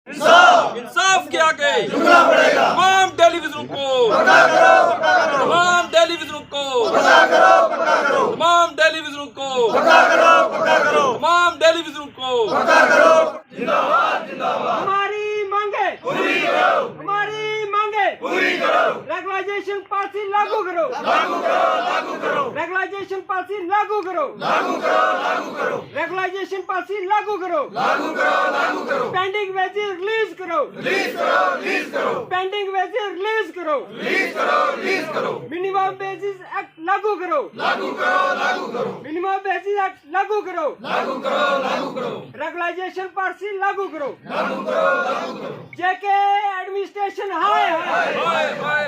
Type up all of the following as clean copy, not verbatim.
इंसाफ के आगे तमाम टेलीविजन को, तमाम टेलीविजन को, तमाम टेलीविजन को, तमाम टेलीविजन को हमारी मांगे पूरी करो, हमारी मांगे पूरी करो। रेगुलाइजेशन पॉलिसी लागू करो, लागू करो, लागू करो। रेगुलाइजेशन पॉलिसी लागू करो, लागू करो, लागू करो। रेगुलाइजेशन पॉलिसी लागू करो, लागू करो, लागू करो। पेंडिंग वेजेस रिलीज करो, रिलीज करो, रिलीज करो। पेंडिंग वेजेस रिलीज करो, रिलीज करो, रिलीज करो। मिनिमम वेजेस एक्ट लागू करो, लागू करो, लागू करो। मिनिमम वेजेस एक्ट लागू करो, लागू करो, लागू करो। रेगुलाइजेशन पॉलिसी लागू करो, लागू करो, लागू करो। जेके एडमिनिस्ट्रेशन हाय हाय,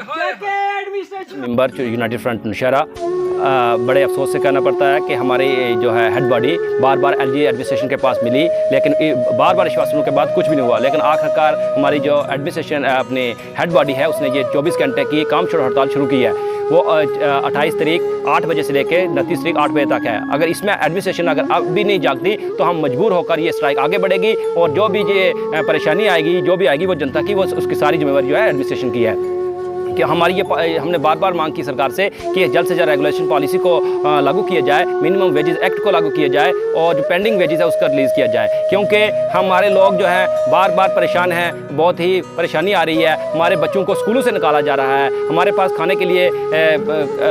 JK administration. Member united front Nowshera बड़े अफसोस से कहना पड़ता है कि हमारी जो है हेड बॉडी बार बार एलजी एडमिनिस्ट्रेशन के पास मिली, लेकिन बार बार आश्वासनों के बाद कुछ भी नहीं हुआ। लेकिन आखिरकार हमारी जो एडमिनिस्ट्रेशन अपनी हेड बॉडी है उसने ये 24 घंटे की काम छोड़ो हड़ताल शुरू की है। वो 28 तारीख 8 बजे से लेकर 29 तारीख 8 बजे तक है। अगर इसमें एडमिनिस्ट्रेशन अगर अब भी नहीं जागती तो हम मजबूर होकर ये स्ट्राइक आगे बढ़ेगी और जो भी ये परेशानी आएगी, जो भी आएगी वो जनता की, वो उसकी सारी जिम्मेवारी जो है एडमिनिस्ट्रेशन की है। कि हमारी ये हमने बार बार मांग की सरकार से कि जल्द से जल्द रेगुलेशन पॉलिसी को लागू किया जाए, मिनिमम वेजेस एक्ट को लागू किया जाए और जो पेंडिंग वेजेस है उसका रिलीज़ किया जाए। क्योंकि हमारे लोग जो हैं बार बार परेशान हैं, बहुत ही परेशानी आ रही है। हमारे बच्चों को स्कूलों से निकाला जा रहा है, हमारे पास खाने के लिए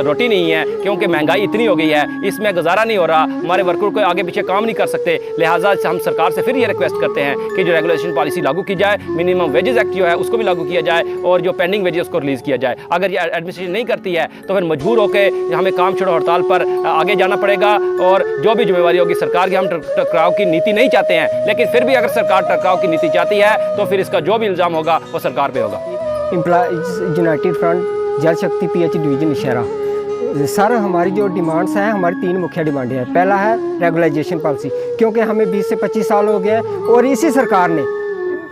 रोटी नहीं है क्योंकि महंगाई इतनी हो गई है, इसमें गुजारा नहीं हो रहा। हमारे वर्कर को आगे पीछे काम नहीं कर सकते। लिहाजा हम सरकार से फिर ये रिक्वेस्ट करते हैं कि जो रेगुलेशन पॉलिसी लागू की जाए, मिनिमम वेजेस एक्ट जो है उसको भी लागू किया जाए और जो पेंडिंग वेजेस उसको रिलीज़ किया जाए। अगर ये एडमिनिस्ट्रेशन नहीं करती है तो फिर मजबूर होकर हमें काम छोड़ो हड़ताल पर आगे जाना पड़ेगा और जो भी जिम्मेवारी होगी सरकार की। हम टकराव की नीति नहीं चाहते हैं, लेकिन फिर भी अगर सरकार टकराव की नीति चाहती है तो फिर इसका जो भी इल्ज़ाम होगा वो सरकार पे होगा। एम्प्लॉइज यूनाइटेड फ्रंट जल शक्ति पीएच डिवीजन नौशहरा। सर हमारी जो डिमांड्स हैं, हमारी 3 मुख्य डिमांडें हैं। पहला है रेगुलाइजेशन पॉलिसी, क्योंकि हमें 20 से 25 साल हो गए और इसी सरकार ने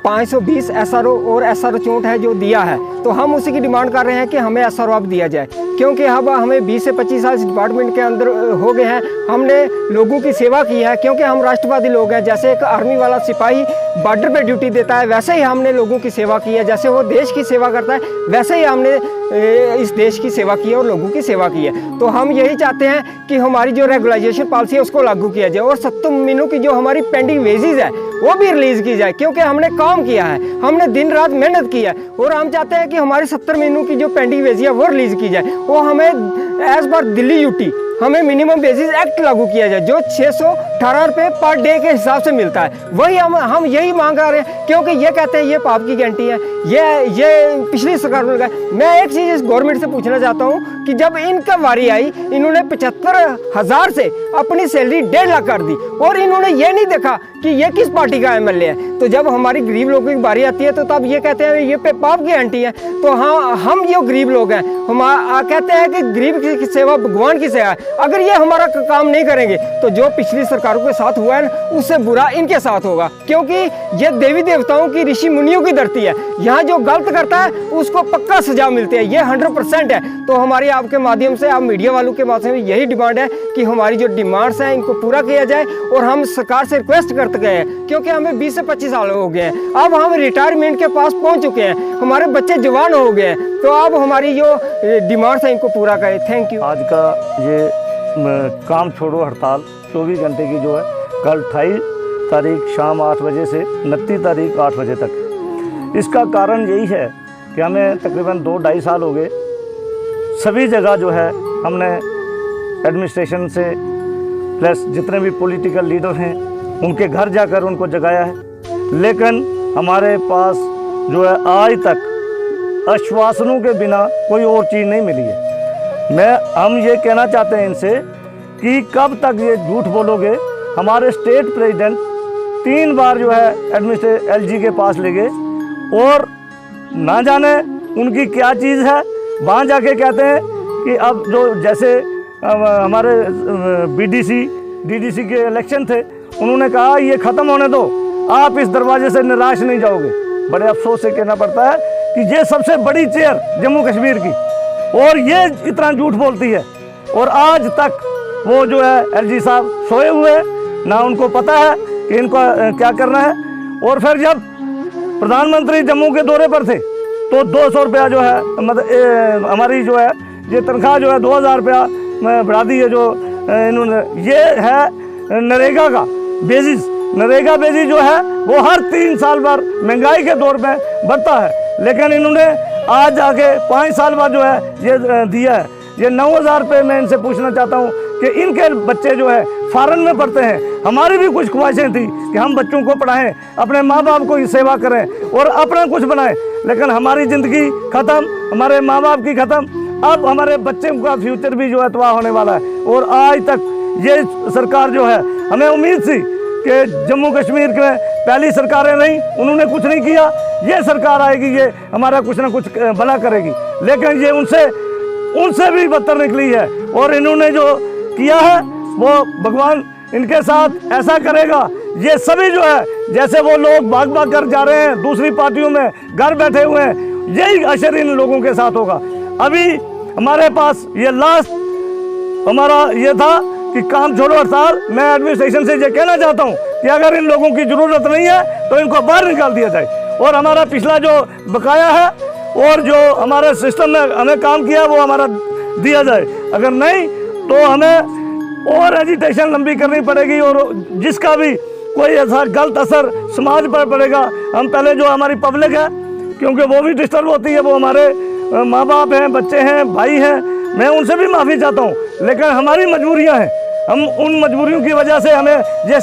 520 SRO और SRO चोट है जो दिया है, तो हम उसी की डिमांड कर रहे हैं कि हमें SRO अब दिया जाए। क्योंकि अब हमें 20 से 25 साल इस डिपार्टमेंट के अंदर हो गए हैं, हमने लोगों की सेवा की है। क्योंकि हम राष्ट्रवादी लोग हैं, जैसे एक आर्मी वाला सिपाही बॉर्डर पे ड्यूटी देता है वैसे ही हमने लोगों की सेवा की है। जैसे वो देश की सेवा करता है वैसे ही हमने इस देश की सेवा की है और लोगों की सेवा की है। तो हम यही चाहते हैं कि हमारी जो रेगुलाइजेशन पॉलिसी है उसको लागू किया जाए और 70 महीनों की जो हमारी पेंडिंग वेजेस है वो भी रिलीज़ की जाए। क्योंकि हमने काम किया है, हमने दिन रात मेहनत की है और हम चाहते हैं कि हमारी 70 महीनों की जो पेंडिंग वेजेस है वो रिलीज़ की जाए। वो हमें एज पर दिल्ली यूटी हमें मिनिमम बेसिस एक्ट लागू किया जाए जो 618 रुपये पर डे के हिसाब से मिलता है। वही हम यही मांग रहे हैं, क्योंकि ये कहते हैं ये पाप की गारंटी है, ये पिछली सरकार ने लगाया। मैं एक चीज़ गवर्नमेंट से पूछना चाहता हूँ कि जब इनका बारी आई इन्होंने 75,000 से अपनी सैलरी 1.5 लाख कर दी और इन्होंने ये नहीं देखा कि ये किस पार्टी का MLA है। तो जब हमारी गरीब लोगों की बारी आती है तो तब ये कहते हैं ये पे पाप की गारंटी है। तो हाँ, हम जो गरीब लोग हैं हम कहते हैं कि गरीब की सेवा भगवान की सेवा है। अगर ये हमारा काम नहीं करेंगे तो जो पिछली सरकारों के साथ हुआ है ना उससे बुरा इनके साथ होगा। क्योंकि ये देवी देवताओं की, ऋषि मुनियों की धरती है, यहाँ जो गलत करता है उसको पक्का सजा मिलती है, ये 100% है। तो हमारी आपके माध्यम से, आप मीडिया वालों के माध्यम से यही डिमांड है कि हमारी जो डिमांड्स हैं इनको पूरा किया जाए। और हम सरकार से रिक्वेस्ट करते गए हैं क्योंकि हमें 20 से 25 साल हो गए हैं, अब हम रिटायरमेंट के पास पहुँच चुके हैं, हमारे बच्चे जवान हो गए हैं, तो अब हमारी जो डिमांड्स हैं इनको पूरा करें। Thank you. आज का ये काम छोड़ो हड़ताल 24 घंटे की जो है कल 28 तारीख शाम 8 बजे से 29 तारीख 8 बजे तक। इसका कारण यही है कि हमें तकरीबन 2-2.5 साल हो गए, सभी जगह जो है हमने एडमिनिस्ट्रेशन से प्लस जितने भी पॉलिटिकल लीडर हैं उनके घर जाकर उनको जगाया है, लेकिन हमारे पास जो है आज तक आश्वासनों के बिना कोई और चीज़ नहीं मिली है। हम ये कहना चाहते हैं इनसे कि कब तक ये झूठ बोलोगे। हमारे स्टेट प्रेसिडेंट 3 बार जो है LG के पास ले गए और ना जाने उनकी क्या चीज़ है, वहाँ जाके कहते हैं कि अब जो जैसे हमारे DDC के इलेक्शन थे, उन्होंने कहा ये ख़त्म होने दो, आप इस दरवाजे से निराश नहीं जाओगे। बड़े अफसोस से कहना पड़ता है कि ये सबसे बड़ी चेयर जम्मू कश्मीर की और ये इतना झूठ बोलती है और आज तक वो जो है LG साहब सोए हुए हैं, ना उनको पता है कि इनको क्या करना है। और फिर जब प्रधानमंत्री जम्मू के दौरे पर थे तो 200 रुपया जो है मतलब हमारी जो है ये तनख्वाह जो है 2000 रुपया बढ़ा दी है। जो इन्होंने ये है नरेगा का बेसिस। नरेगा बेसिस जो है वो हर 3 साल बाद महंगाई के दौर में बढ़ता है, लेकिन इन्होंने आज आके 5 साल बाद जो है ये दिया है। ये 9000 रुपये मैं इनसे पूछना चाहता हूँ कि इनके बच्चे जो है फॉरेन में पढ़ते हैं। हमारी भी कुछ ख्वाहिशें थी कि हम बच्चों को पढ़ाएं, अपने माँ बाप को सेवा करें और अपना कुछ बनाएं, लेकिन हमारी ज़िंदगी ख़त्म, हमारे माँ बाप की ख़त्म। अब हमारे बच्चे का फ्यूचर भी जो है तबाह होने वाला है। और आज तक ये सरकार जो है, हमें उम्मीद थी कि जम्मू कश्मीर के पहली सरकारें रहीं, उन्होंने कुछ नहीं किया। ये सरकार आएगी, ये हमारा कुछ ना कुछ भला करेगी, लेकिन ये उनसे भी बदतर निकली है। और इन्होंने जो किया है वो भगवान इनके साथ ऐसा करेगा। ये सभी जो है, जैसे वो लोग भाग भाग कर जा रहे हैं दूसरी पार्टियों में, घर बैठे हुए हैं, यही असर इन लोगों के साथ होगा। अभी हमारे पास ये लास्ट हमारा ये था कि काम छोड़ो हड़ताल। मैं एडमिनिस्ट्रेशन से ये कहना चाहता हूँ कि अगर इन लोगों की ज़रूरत नहीं है तो इनको बाहर निकाल दिया जाए और हमारा पिछला जो बकाया है और जो हमारे सिस्टम में हमें काम किया वो हमारा दिया जाए। अगर नहीं तो हमें और एजिटेशन लंबी करनी पड़ेगी और जिसका भी कोई ऐसा गलत असर समाज पर पड़ेगा, हम पहले जो हमारी पब्लिक है, क्योंकि वो भी डिस्टर्ब होती है, वो हमारे माँ बाप हैं, बच्चे हैं, भाई हैं, मैं उनसे भी माफ़ी चाहता हूँ, लेकिन हमारी मजबूरियाँ हैं। हम उन मजबूरियों की वजह से हमें ये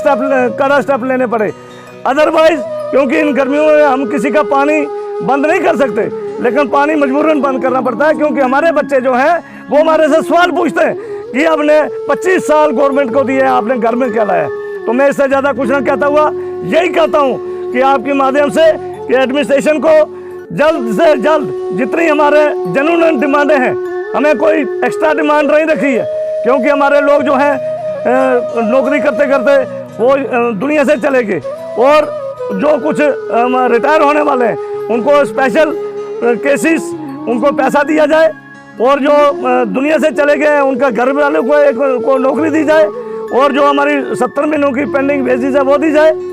कड़ा स्टेप लेने पड़े। अदरवाइज़ क्योंकि इन गर्मियों में हम किसी का पानी बंद नहीं कर सकते, लेकिन पानी मजबूरन बंद करना पड़ता है, क्योंकि हमारे बच्चे जो हैं वो हमारे से सवाल पूछते हैं कि आपने 25 साल गवर्नमेंट को दिए हैं, आपने घर में क्या लाया। तो मैं इससे ज़्यादा कुछ ना कहता हुआ यही कहता हूँ कि आपके माध्यम से कि एडमिनिस्ट्रेशन को जल्द से जल्द जितनी हमारे जेन्युइन डिमांडें हैं, हमें कोई एक्स्ट्रा डिमांड नहीं रखी है, क्योंकि हमारे लोग जो हैं नौकरी करते करते वो दुनिया से चले गए और जो कुछ रिटायर होने वाले हैं उनको स्पेशल केसेस उनको पैसा दिया जाए और जो दुनिया से चले गए हैं उनका घर वालों को नौकरी दी जाए और जो हमारी 70 महीनों की पेंडिंग वेजेस है वो दी जाए।